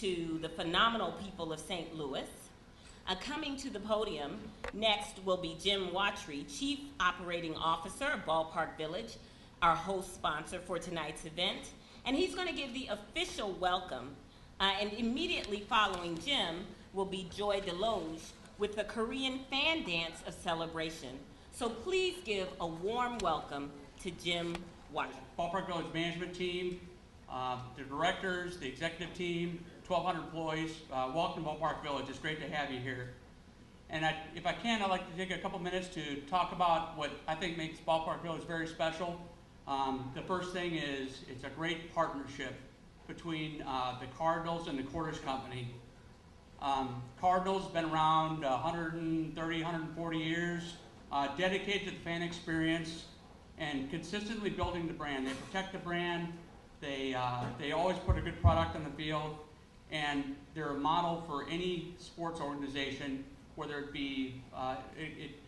to the phenomenal people of St. Louis. Coming to the podium next will be Jim Watry, Chief Operating Officer of Ballpark Village, our host sponsor for tonight's event. And he's going to give the official welcome. And immediately following Jim will be Joy Deloge with the Korean fan dance of celebration. So please give a warm welcome to Jim Watry. Ballpark Village management team, the directors, the executive team, 1,200 employees, welcome to Ballpark Village. It's great to have you here. And if I can, I'd like to take a couple minutes to talk about what I think makes Ballpark Village very special. The first thing is it's a great partnership between the Cardinals and the Cordish Company. Cardinals have been around 130, 140 years, dedicated to the fan experience and consistently building the brand. They protect the brand. They always put a good product on the field, and they're a model for any sports organization, whether it be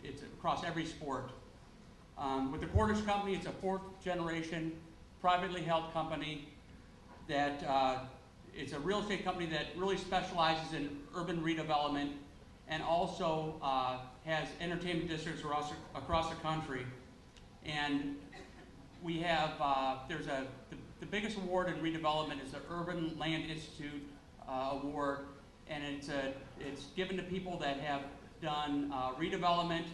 it's across every sport. With the Cordish Company, it's a fourth generation privately held company that it's a real estate company that really specializes in urban redevelopment and also has entertainment districts across the country. And we have, the biggest award in redevelopment is the Urban Land Institute Award, and it's given to people that have done redevelopment,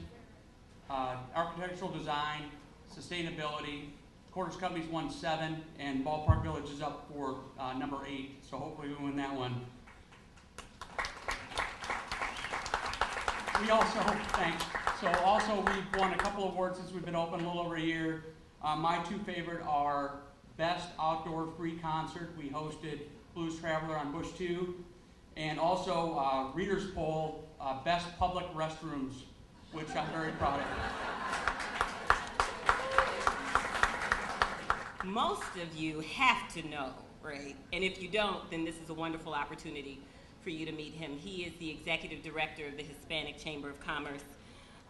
architectural design, sustainability. Cordish Company's won 7, and Ballpark Village is up for number 8, so hopefully we win that one. We also, thanks. So also we've won a couple of awards since we've been open a little over a year. My 2 favorite are Best Outdoor Free Concert. We hosted Blues Traveler on Bush 2, and also Reader's Poll, Best Public Restrooms, which I'm very proud of. Most of you have to know, right? And if you don't, then this is a wonderful opportunity for you to meet him. He is the executive director of the Hispanic Chamber of Commerce,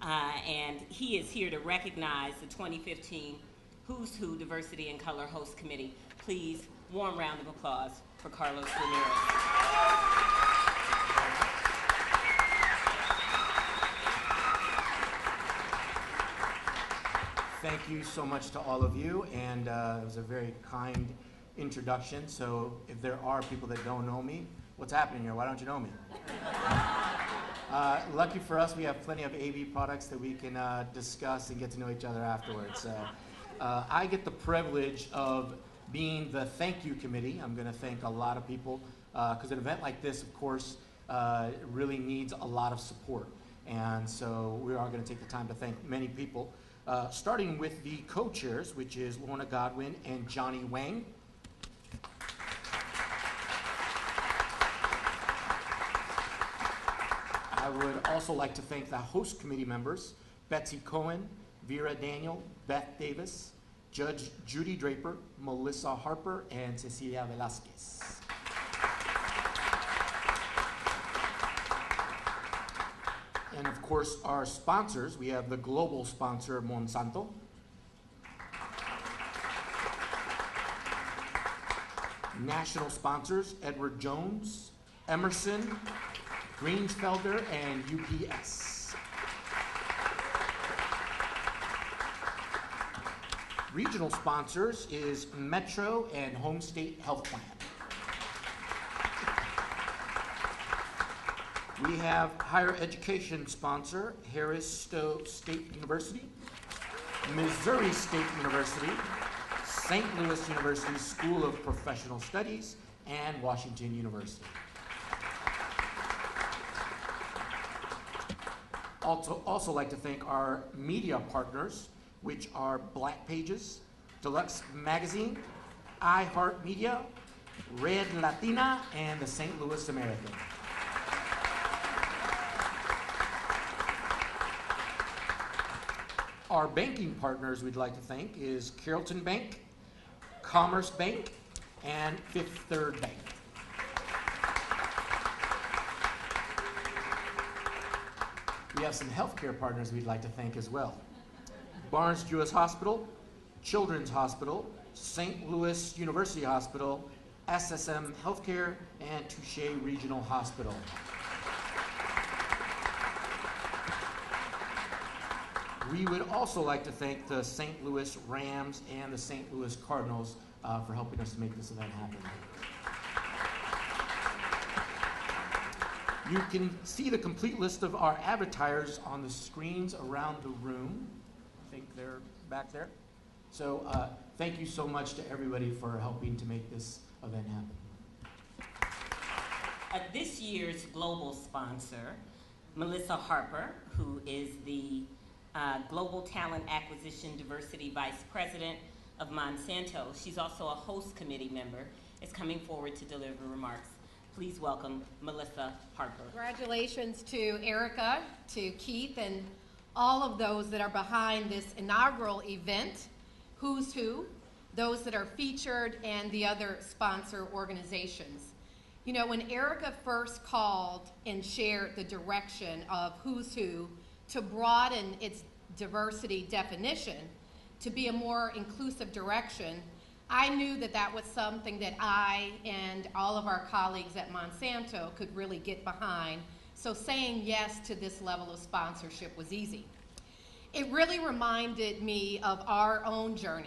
and he is here to recognize the 2015 Who's Who Diversity and Color Host Committee. Please, warm round of applause for Carlos Ramirez. Thank you so much to all of you, and it was a very kind introduction. So if there are people that don't know me, what's happening here? Why don't you know me? Lucky for us, we have plenty of AV products that we can discuss and get to know each other afterwards. I get the privilege of being the thank you committee. I'm going to thank a lot of people because an event like this, of course, really needs a lot of support. And so we are going to take the time to thank many people. Starting with the co-chairs, which is Lorna Godwin and Johnny Wang. I would also like to thank the host committee members, Betsy Cohen, Vera Daniel, Beth Davis, Judge Judy Draper, Melissa Harper, and Cecilia Velasquez. And of course, our sponsors, we have the global sponsor, Monsanto. National sponsors, Edward Jones, Emerson, Greensfelder, and UPS. Regional sponsors is Metro and Home State Health Plan. We have higher education sponsor, Harris Stowe State University, Missouri State University, St. Louis University School of Professional Studies, and Washington University. Also like to thank our media partners, which are Black Pages, Deluxe Magazine, iHeartMedia, Red Latina, and the St. Louis American. Our banking partners we'd like to thank is Carrollton Bank, Commerce Bank, and Fifth Third Bank. We have some healthcare partners we'd like to thank as well. Barnes-Jewish Hospital, Children's Hospital, St. Louis University Hospital, SSM Healthcare, and Touche Regional Hospital. We would also like to thank the St. Louis Rams and the St. Louis Cardinals for helping us to make this event happen. You can see the complete list of our advertisers on the screens around the room. I think they're back there. So thank you so much to everybody for helping to make this event happen. This year's global sponsor, Melissa Harper, who is the Global Talent Acquisition Diversity Vice President of Monsanto. She's also a host committee member, is coming forward to deliver remarks. Please welcome Melissa Harper. Congratulations to Erica, to Keith, and all of those that are behind this inaugural event, Who's Who, those that are featured, and the other sponsor organizations. You know, when Erica first called and shared the direction of Who's Who to broaden its diversity definition to be a more inclusive direction, I knew that that was something that I and all of our colleagues at Monsanto could really get behind. So saying yes to this level of sponsorship was easy. It really reminded me of our own journey.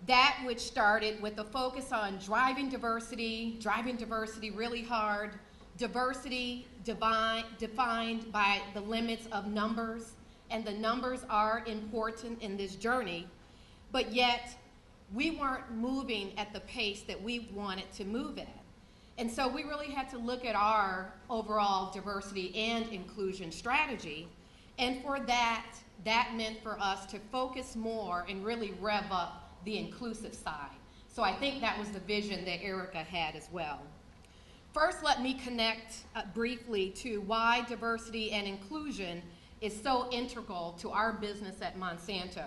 That which started with a focus on driving diversity really hard, diversity defined by the limits of numbers, and the numbers are important in this journey, but yet we weren't moving at the pace that we wanted to move at. And so we really had to look at our overall diversity and inclusion strategy. And for that meant for us to focus more and really rev up the inclusive side. So I think that was the vision that Erica had as well. First, let me connect briefly to why diversity and inclusion is so integral to our business at Monsanto.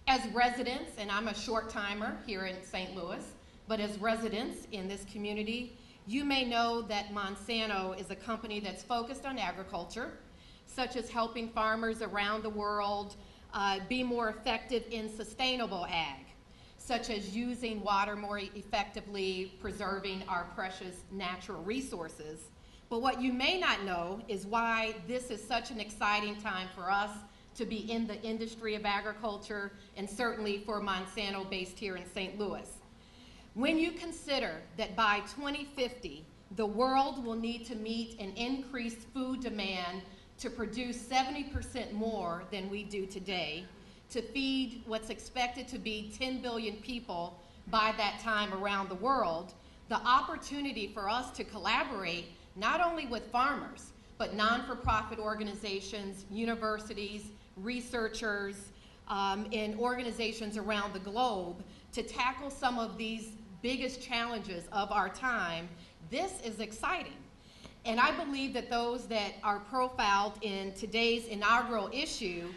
As residents, and I'm a short timer here in St. Louis, but as residents in this community, you may know that Monsanto is a company that's focused on agriculture, such as helping farmers around the world be more effective in sustainable ag, such as using water more effectively, preserving our precious natural resources. But what you may not know is why this is such an exciting time for us to be in the industry of agriculture, and certainly for Monsanto based here in St. Louis. When you consider that by 2050, the world will need to meet an increased food demand to produce 70% more than we do today, to feed what's expected to be 10 billion people by that time around the world, the opportunity for us to collaborate not only with farmers, but non-for-profit organizations, universities, researchers, and organizations around the globe to tackle some of these biggest challenges of our time, this is exciting. And I believe that those that are profiled in today's inaugural issue,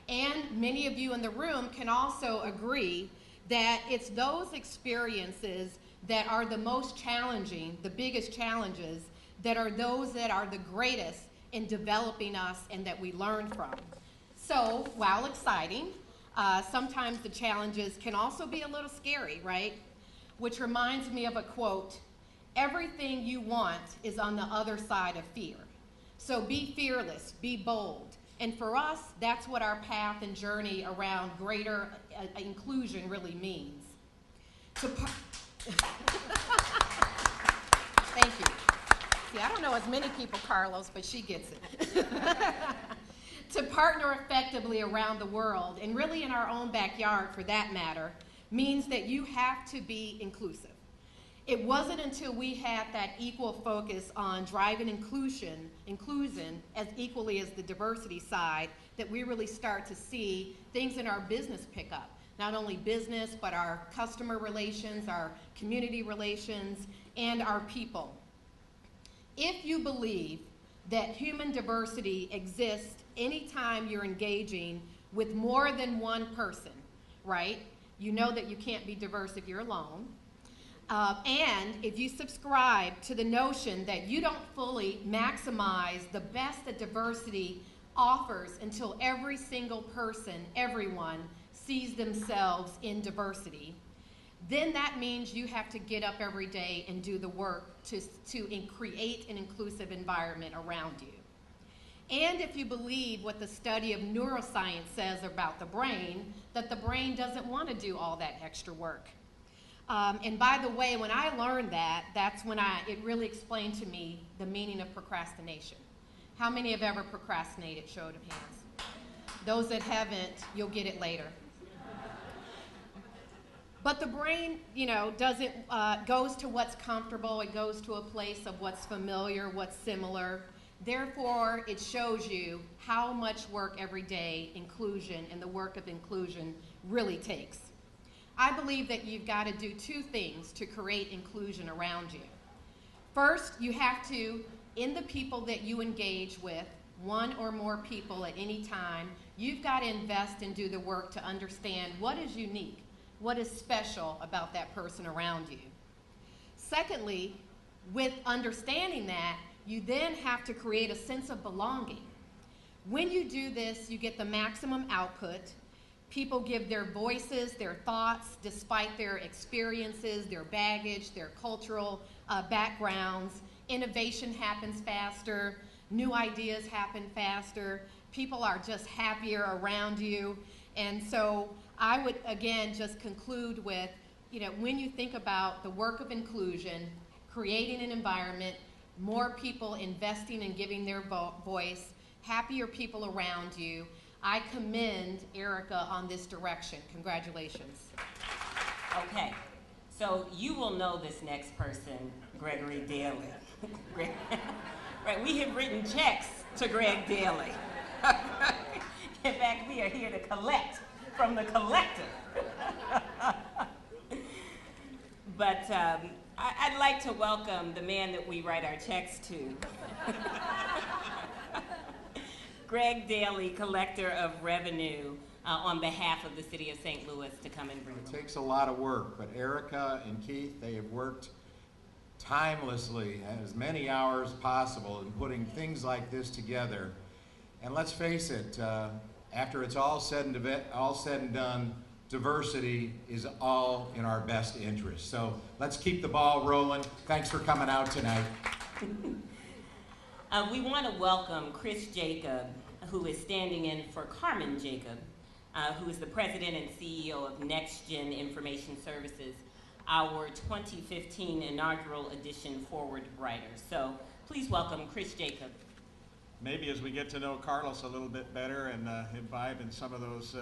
and many of you in the room can also agree that it's those experiences that are the most challenging, the biggest challenges, that are those that are the greatest in developing us and that we learn from. So, while exciting, sometimes the challenges can also be a little scary, right? Which reminds me of a quote, "Everything you want is on the other side of fear. So be fearless, be bold." And for us, that's what our path and journey around greater inclusion really means. Thank you. See, I don't know as many people, Carlos, but she gets it. To partner effectively around the world, and really in our own backyard for that matter, means that you have to be inclusive. It wasn't until we had that equal focus on driving inclusion as equally as the diversity side that we really start to see things in our business pick up. Not only business, but our customer relations, our community relations, and our people. If you believe that human diversity exists anytime you're engaging with more than one person, right? You know that you can't be diverse if you're alone. And if you subscribe to the notion that you don't fully maximize the best that diversity offers until every single person, everyone, sees themselves in diversity, then that means you have to get up every day and do the work to create an inclusive environment around you. And if you believe what the study of neuroscience says about the brain, that the brain doesn't want to do all that extra work. And by the way, when I learned that, that's when it really explained to me the meaning of procrastination. How many have ever procrastinated? Show of hands. Those that haven't, you'll get it later. But the brain, doesn't goes to what's comfortable. It goes to a place of what's familiar, what's similar. Therefore, it shows you how much work every day inclusion and the work of inclusion really takes. I believe that you've got to do two things to create inclusion around you. First, you have to, in the people that you engage with, one or more people at any time, you've got to invest and do the work to understand what is unique, what is special about that person around you. Secondly, with understanding that, you then have to create a sense of belonging. When you do this, you get the maximum output. People give their voices, their thoughts, despite their experiences, their baggage, their cultural backgrounds. Innovation happens faster. New ideas happen faster. People are just happier around you. And so I would, again, just conclude with, when you think about the work of inclusion, creating an environment, more people investing and giving their voice, happier people around you, I commend Erica on this direction. Congratulations. Okay, so you will know this next person, Gregory Daly. Right, we have written checks to Greg Daly. In fact, we are here to collect from the collector. But I'd like to welcome the man that we write our checks to. Greg Daly, Collector of Revenue, on behalf of the City of St. Louis, to come and bring It takes a lot of work, but Erica and Keith, they have worked timelessly, as many hours possible in putting things like this together. And let's face it, after it's all said and done, diversity is all in our best interest. So let's keep the ball rolling. Thanks for coming out tonight. We want to welcome Chris Jacob, who is standing in for Carmen Jacob, who is the president and CEO of NextGen Information Services, our 2015 inaugural edition forward writer. So please welcome Chris Jacob. Maybe as we get to know Carlos a little bit better and imbibe in some of those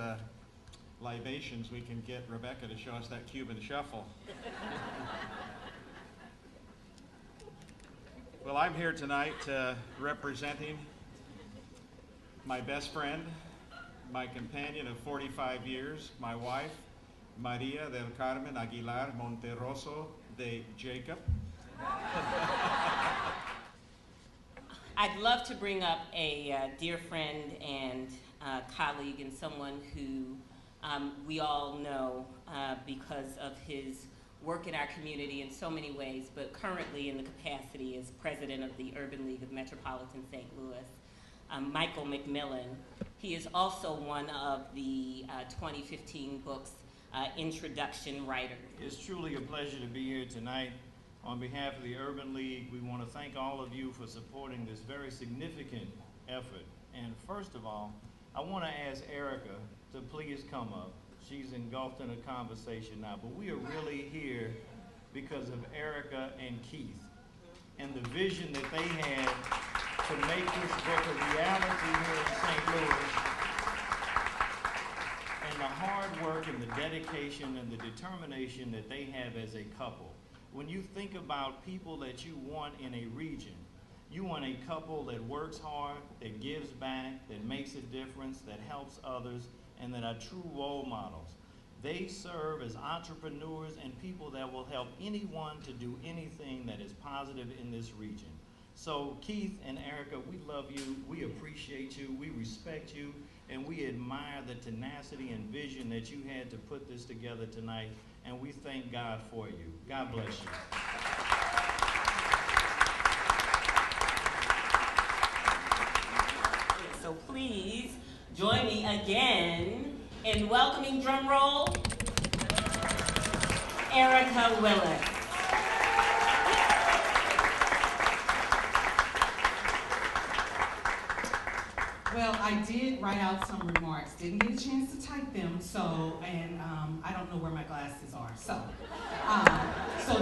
libations, we can get Rebecca to show us that Cuban shuffle. Well, I'm here tonight representing my best friend, my companion of 45 years, my wife, Maria del Carmen Aguilar Monterroso de Jacob. I'd love to bring up a dear friend and colleague and someone who we all know because of his work in our community in so many ways, but currently in the capacity as president of the Urban League of Metropolitan St. Louis, Michael McMillan. He is also one of the 2015 book's introduction writers. It's truly a pleasure to be here tonight. On behalf of the Urban League, we want to thank all of you for supporting this very significant effort. And first of all, I want to ask Erica to please come up. She's engulfed in a conversation now, but we are really here because of Erica and Keith and the vision that they had to make this book a reality here in St. Louis, and the hard work and the dedication and the determination that they have as a couple. When you think about people that you want in a region, you want a couple that works hard, that gives back, that makes a difference, that helps others, and that are true role models. They serve as entrepreneurs and people that will help anyone to do anything that is positive in this region. So Keith and Erica, we love you, we appreciate you, we respect you, and we admire the tenacity and vision that you had to put this together tonight, and we thank God for you. God bless you. So please join me again in welcoming, drum roll, Erica Willis. Well, I did write out some remarks. Didn't get a chance to type them, so, and I don't know where my glasses are. So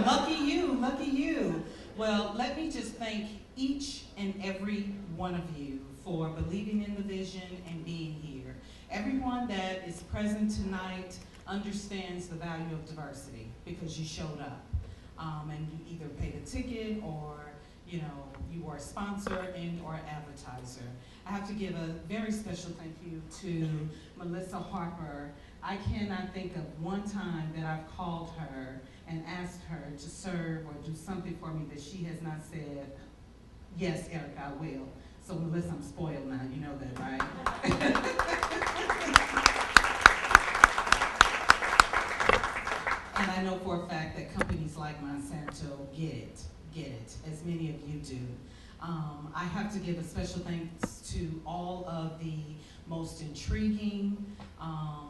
lucky you, lucky you. Well, let me just thank each and every one of you for believing in the vision and being here. Everyone that is present tonight understands the value of diversity because you showed up. And you either paid a ticket or, you know, you were a sponsor and or advertiser. I have to give a very special thank you to Melissa Harper. I cannot think of one time that I've called her and asked her to serve or do something for me that she has not said, yes, Erica, I will. So Melissa, I'm spoiled now, you know that, right? And I know for a fact that companies like Monsanto get it, as many of you do. I have to give a special thanks to all of the most intriguing,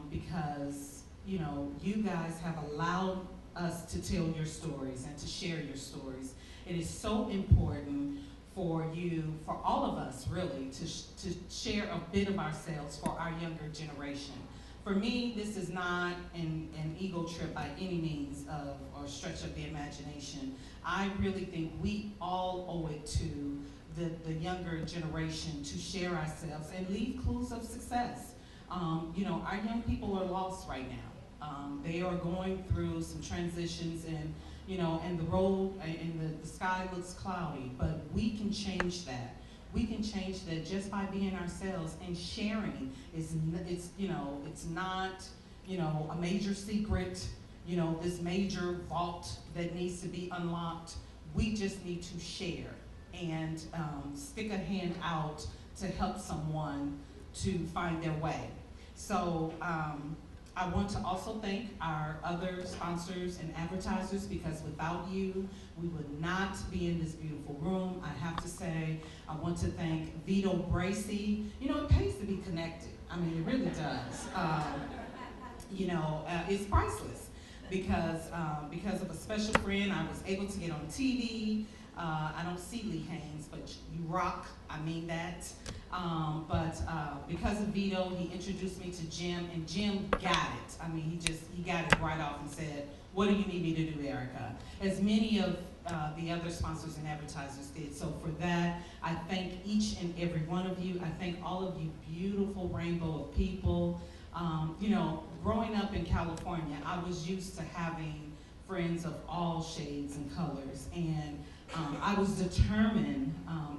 because, you know, you guys have allowed us to tell your stories and to share your stories. It is so important for you, for all of us really, to share a bit of ourselves for our younger generation. For me, this is not an ego trip by any means or stretch of the imagination. I really think we all owe it to the younger generation to share ourselves and leave clues of success. You know, our young people are lost right now. They are going through some transitions and, you know, and the road and the sky looks cloudy, but we can change that. We can change that just by being ourselves, and sharing it's you know, it's not, you know, a major secret, you know, this major vault that needs to be unlocked. We just need to share and stick a hand out to help someone to find their way. So I want to also thank our other sponsors and advertisers, because without you, we would not be in this beautiful room. I have to say, I want to thank Vito Bracy. You know, it pays to be connected. I mean, it really does. You know, it's priceless because of a special friend, I was able to get on TV. I don't see Lee Haynes, but you rock, I mean that. But because of Vito, he introduced me to Jim, and Jim got it. I mean, he got it right off and said, what do you need me to do, Erica? As many of the other sponsors and advertisers did. So for that, I thank each and every one of you. I thank all of you beautiful rainbow of people. You know, growing up in California, I was used to having friends of all shades and colors, and I was determined,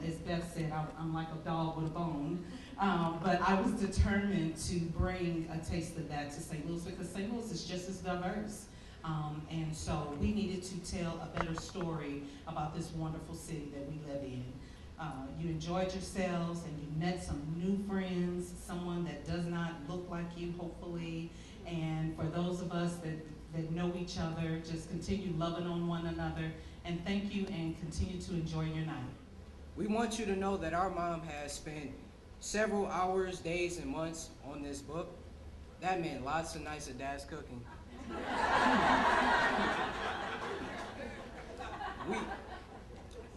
as Beth said, I'm like a dog with a bone, but I was determined to bring a taste of that to St. Louis, because St. Louis is just as diverse. And so we needed to tell a better story about this wonderful city that we live in. You enjoyed yourselves and you met some new friends, someone that does not look like you, hopefully. And for those of us that know each other, just continue loving on one another. And thank you, and continue to enjoy your night. We want you to know that our mom has spent several hours, days, and months on this book. That meant lots of nights of Dad's cooking.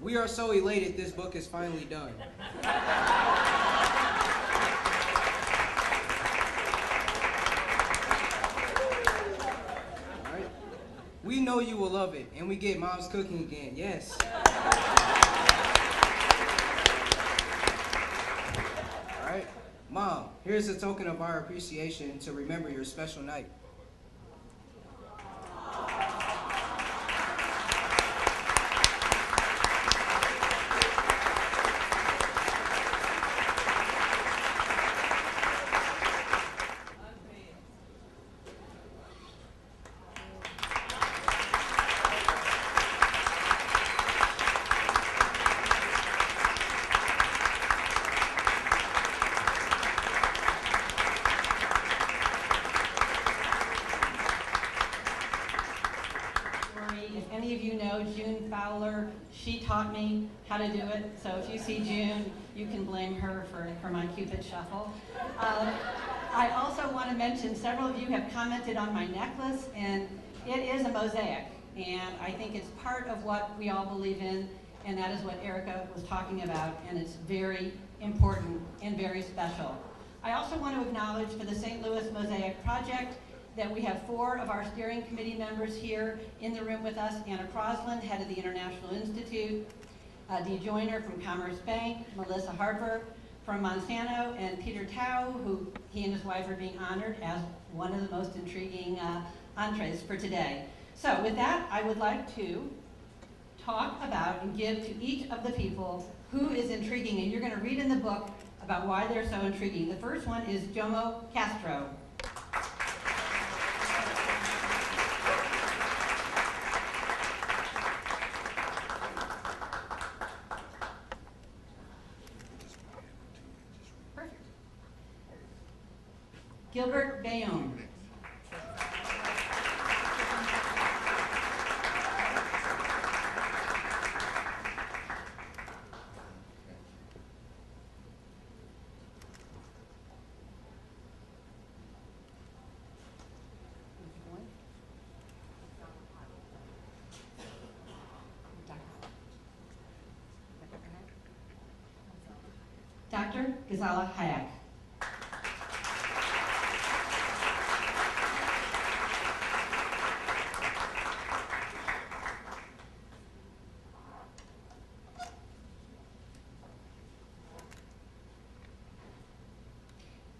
We are so elated this book is finally done. We know you will love it, and we get Mom's cooking again, yes. All right, Mom, here's a token of our appreciation to remember your special night. She taught me how to do it, so if you see June, you can blame her for my Cupid shuffle. I also want to mention several of you have commented on my necklace, and It is a mosaic, and I think it's part of what we all believe in, and that is what Erica was talking about, and it's very important and very special. I also want to acknowledge for the St. Louis Mosaic Project that we have 4 of our steering committee members here in the room with us: Anna Crosland, head of the International Institute, Dee Joyner from Commerce Bank, Melissa Harper from Monsanto, and Peter Tao, who he and his wife are being honored as one of the most intriguing entrees for today. So with that, I would like to talk about and give to each of the people who is intriguing, and you're going to read in the book about why they're so intriguing. The first one is Jomo Castro. Perfect. Gilbert Bayonne. Dr. Ghazala Hayek.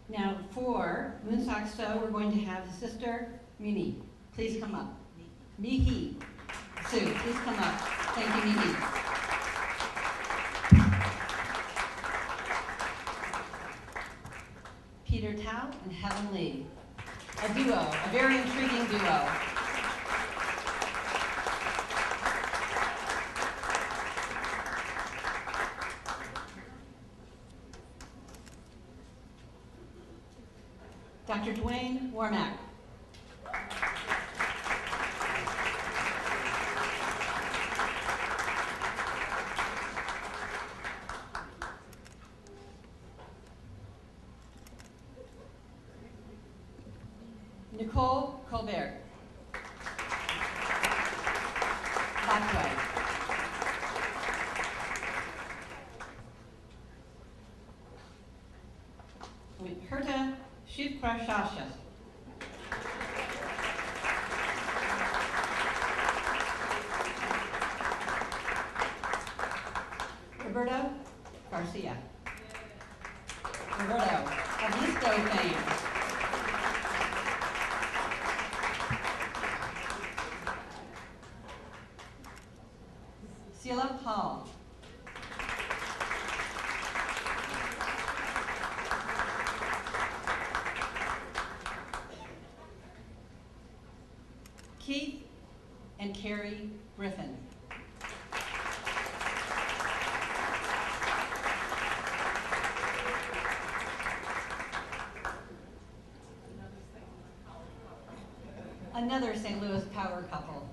Now for Moonsock So, we're going to have Sister Mimi. Please come up. Mihi. Sue, please come up. Thank you, Mihi. Peter Tao and Helen Lee. A duo, a very intriguing duo. Dr. Dwayne Warmack. Nicole Colbert. Botway. Herta Shivprashasha. Roberto Garcia. Roberto, of Listo fame. Sheila Hall. Keith and Carrie Griffin. Another St. Louis power couple.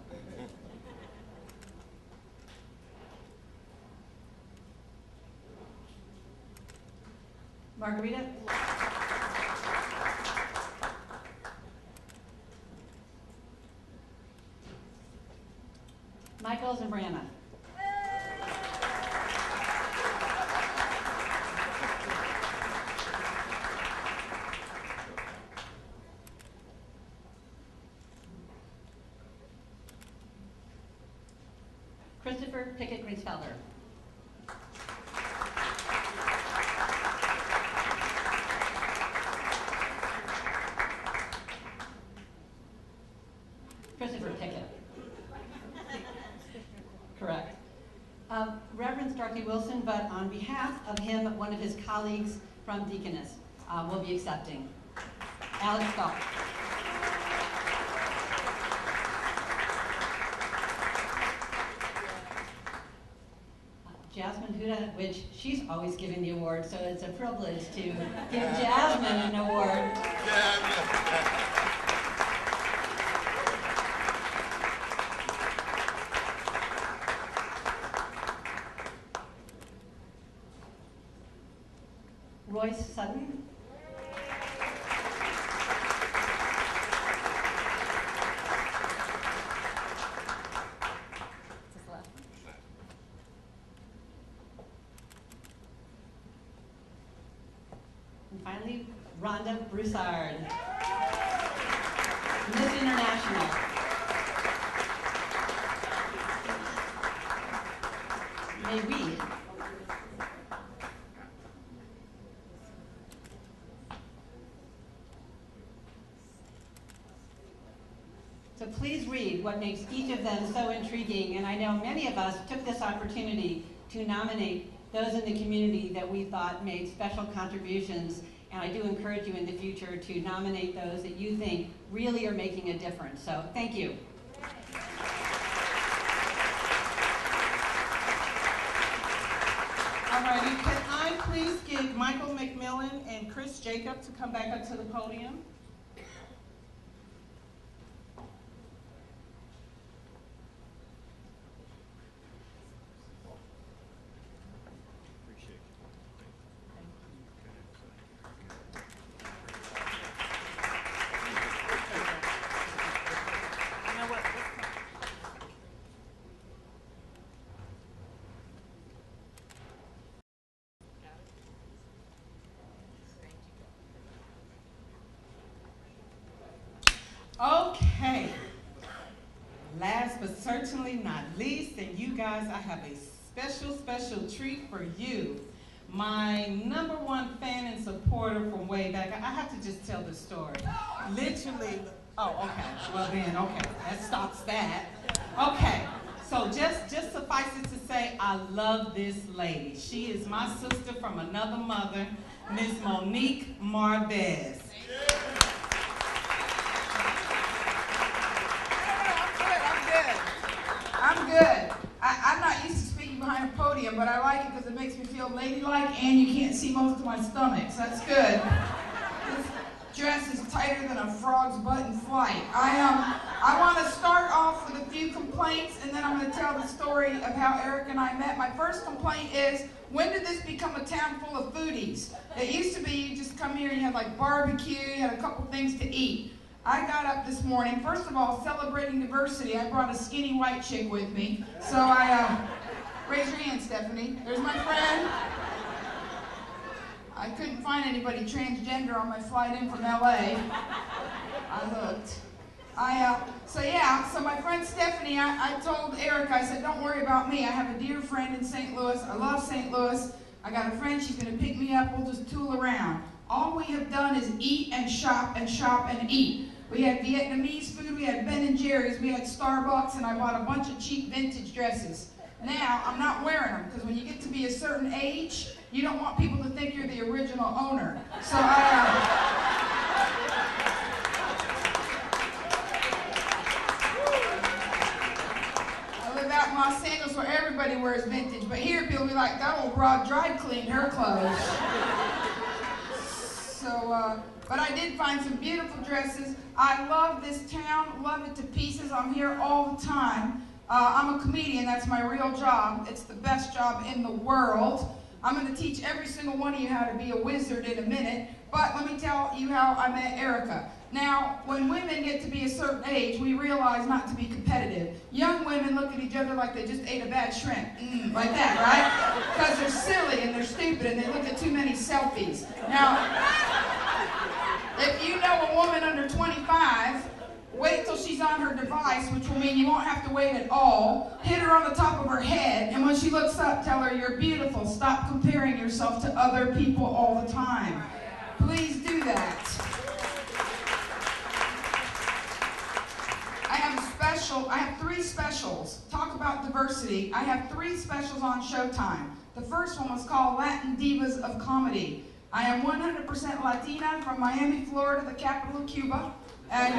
Margarita. Michael Zambrana. Christopher Pickett Griesfelder. Christopher Pickett. Correct. Reverend Starkey Wilson, but on behalf of him, one of his colleagues from Deaconess will be accepting. Alex Gall. Jasmine Huda, which she's always giving the award, so it's a privilege to give Jasmine an award. Royce Sutton. Rhonda Broussard. Miss International. May read. So please read what makes each of them so intriguing, and I know many of us took this opportunity to nominate those in the community that we thought made special contributions, and I do encourage you in the future to nominate those that you think really are making a difference. So thank you. Alrighty, can I please get Michael McMillan and Chris Jacob to come back up to the podium? Okay, last but certainly not least, and you guys, I have a special treat for you. My #1 fan and supporter from way back. I have to just tell the story. Literally, oh, okay, well then, okay, that stops that. Okay, so just suffice it to say, I love this lady. She is my sister from another mother, Miss Monique Marvez. I'm good. I'm not used to speaking behind a podium, but I like it because it makes me feel ladylike and you can't see most of my stomach, so that's good. This dress is tighter than a frog's butt in flight. I want to start off with a few complaints, and then I'm going to tell the story of how Eric and I met. My first complaint is, when did this become a town full of foodies? It used to be you just come here and you had like barbecue, you had a couple things to eat. I got up this morning, first of all, celebrating diversity. I brought a skinny white chick with me. So raise your hand, Stephanie. There's my friend. I couldn't find anybody transgender on my flight in from LA. I looked. So my friend Stephanie, I told Eric, I said, don't worry about me. I have a dear friend in St. Louis. I love St. Louis. I got a friend, she's gonna pick me up, we'll just tool around. All we have done is eat and shop and shop and eat. We had Vietnamese food, we had Ben & Jerry's, we had Starbucks, and I bought a bunch of cheap vintage dresses. Now, I'm not wearing them, because when you get to be a certain age, you don't want people to think you're the original owner. So I live out in Los Angeles where everybody wears vintage, but here people be like, that old broad dry cleaned her clothes. So, but I did find some beautiful dresses. I love this town, love it to pieces. I'm here all the time. I'm a comedian, that's my real job. It's the best job in the world. I'm going to teach every single one of you how to be a wizard in a minute, but let me tell you how I met Erica. Now, when women get to be a certain age, we realize not to be competitive. Young women look at each other like they just ate a bad shrimp, like that, right? Because they're silly and they're stupid and they look at too many selfies. Now, if you know a woman under 25, wait till she's on her device, which will mean you won't have to wait at all. Hit her on the top of her head, and when she looks up, tell her you're beautiful. Stop comparing yourself to other people all the time. Please do that. I have 3 specials. Talk about diversity. I have 3 specials on Showtime. The first one was called Latin Divas of Comedy. I am 100% Latina from Miami, Florida, the capital of Cuba. And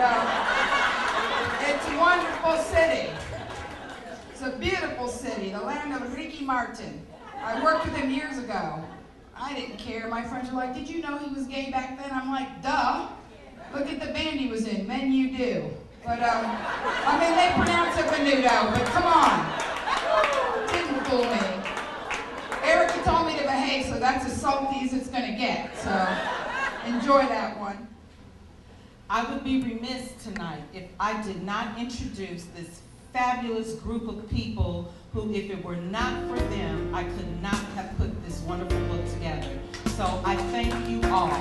it's a wonderful city. It's a beautiful city, the land of Ricky Martin. I worked with him years ago. I didn't care. My friends were like, did you know he was gay back then? I'm like, duh. Look at the band he was in, Men You Do. But, I mean, they pronounce it Menudo, but come on. Didn't fool me. Erica told me to behave, so that's as salty as it's gonna get. So, enjoy that one. I would be remiss tonight if I did not introduce this fabulous group of people who, if it were not for them, I could not have put this wonderful book together. So I thank you all.